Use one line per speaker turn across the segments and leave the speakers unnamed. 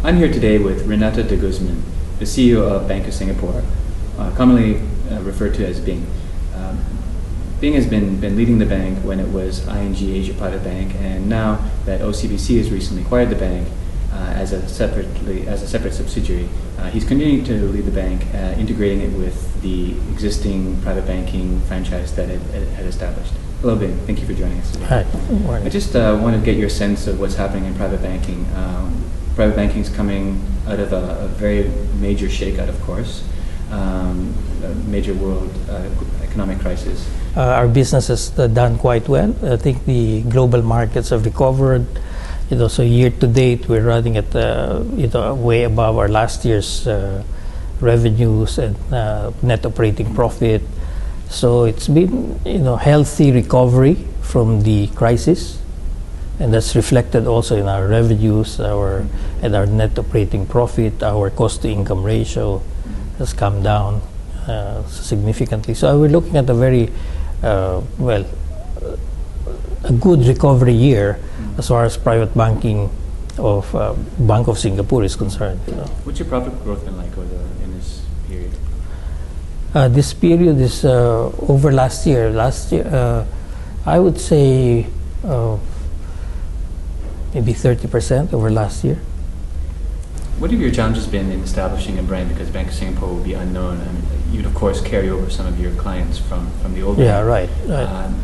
I'm here today with Renato de Guzman, the CEO of Bank of Singapore, commonly referred to as Bing. Bing has been leading the bank when it was ING Asia Private Bank, and now that OCBC has recently acquired the bank as a separate subsidiary, he's continuing to lead the bank, integrating it with the existing private banking franchise that it had established. Hello, Bing. Thank you for joining us today.
Hi. Good morning.
I just want to get your sense of what's happening in private banking. Private banking is coming out of a very major shakeout, of course, a major world economic crisis.
Our business has done quite well. I think the global markets have recovered. So year to date, we're running at way above our last year's revenues and net operating profit. So it's been healthy recovery from the crisis, and that's reflected also in our revenues, and our net operating profit. Our cost-to-income ratio has come down significantly. So we're looking at a very a good recovery year as far as private banking of Bank of Singapore is concerned.
What's your profit growth been like in this period?
This period is over last year. Last year, I would say maybe 30% over last year.
What have your challenges been in establishing a brand? Because Bank of Singapore will be unknown. I mean, you'd of course carry over some of your clients from the old
bank,
right.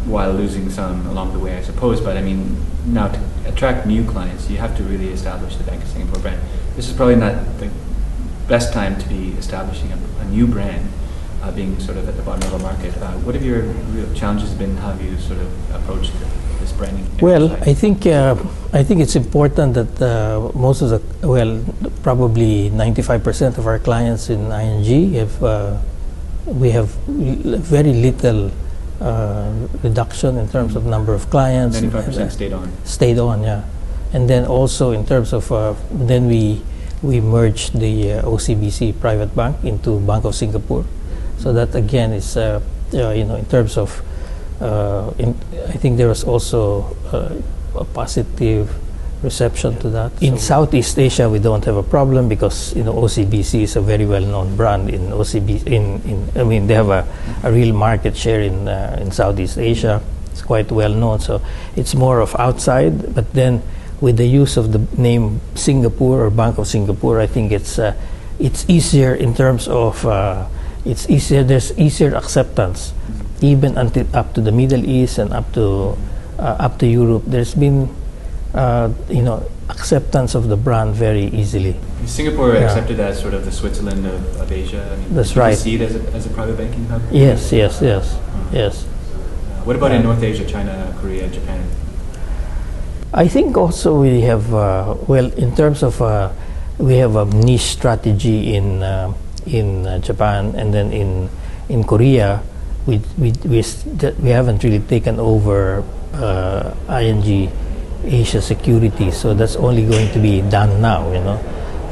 While losing some along the way, I suppose. But I mean, now to attract new clients, you have to really establish the Bank of Singapore brand. This is probably not the best time to be establishing a new brand, being sort of at the bottom of the market. What have your real challenges been? How have you sort of approached this branding?
Well, I think it's important that most of probably 95% of our clients in ING we have very little reduction in terms of number of clients.
95% stayed on.
Stayed on, yeah. And then also in terms of then we merged the OCBC Private Bank into Bank of Singapore. So that again is in terms of I think there was also a positive reception to that. In Southeast Asia, we don't have a problem because OCBC is a very well-known brand in OCBC. I mean, they have a real market share in Southeast Asia. It's quite well known. So it's more of outside. But then, with the use of the name Singapore or Bank of Singapore, I think it's easier in terms of it's easier. There's easier acceptance, even up to the Middle East and up to Europe. There's been acceptance of the brand very easily.
Singapore accepted as sort of the Switzerland of Asia. I mean,
that's right.
Do you see it as a private banking hub?
Yes.
What about in North Asia, China, Korea, Japan? I
think also we have in terms of we have a niche strategy in Japan, and then in Korea we haven't really taken over ING Asia Securities, so that's only going to be done now,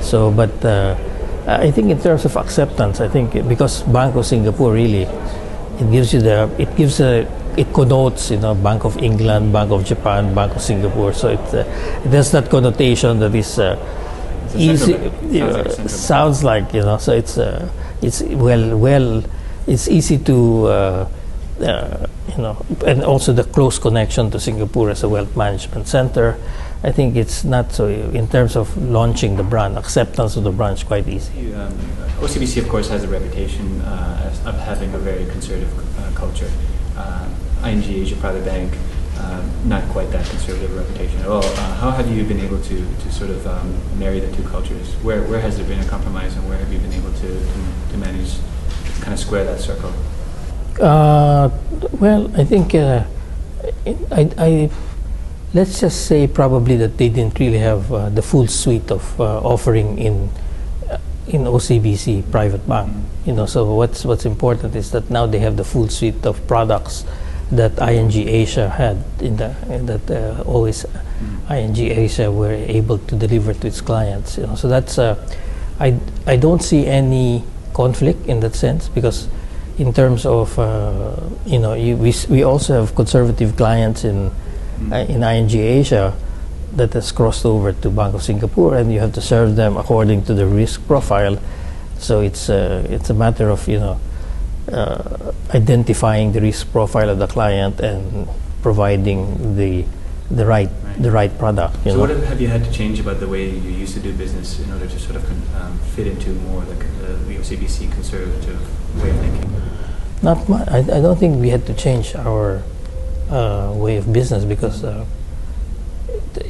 So, but I think in terms of acceptance, I think because Bank of Singapore really it connotes Bank of England, Bank of Japan, Bank of Singapore, so it has that connotation that is easy. Sounds like so it's it's easy to and also the close connection to Singapore as a wealth management center. I think it's not so, in terms of launching the brand, acceptance of the brand is quite easy.
OCBC, of course, has a reputation of having a very conservative culture. ING Asia Private Bank, not quite that conservative reputation at all. How have you been able to sort of marry the two cultures? Where has there been a compromise, and where have you been able to manage, kind of square that circle?
Well, I think let's just say probably that they didn't really have the full suite of offering in OCBC Private Bank. So what's important is that now they have the full suite of products that ING Asia had always ING Asia were able to deliver to its clients. So that's I don't see any conflict in that sense, because in terms of we also have conservative clients in ING Asia, that has crossed over to Bank of Singapore, and you have to serve them according to the risk profile. So it's a matter of identifying the risk profile of the client and providing the right product.
So what have you had to change about the way you used to do business in order to sort of fit into more like the OCBC conservative way of thinking?
Not much. I don't think we had to change our way of business because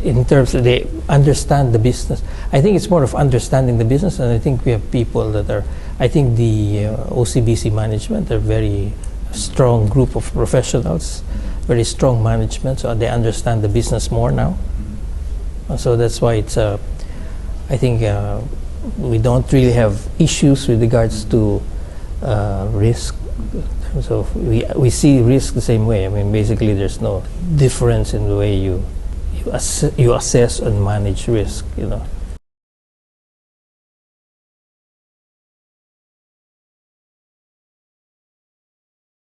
in terms of they understand the business. I think it's more of understanding the business, and I think we have people that are. I think the OCBC management are very strong group of professionals, very strong management, so they understand the business more now. So that's why it's. I think we don't really have issues with regards to risk. So we see risk the same way. I mean, basically, there's no difference in the way you assess and manage risk.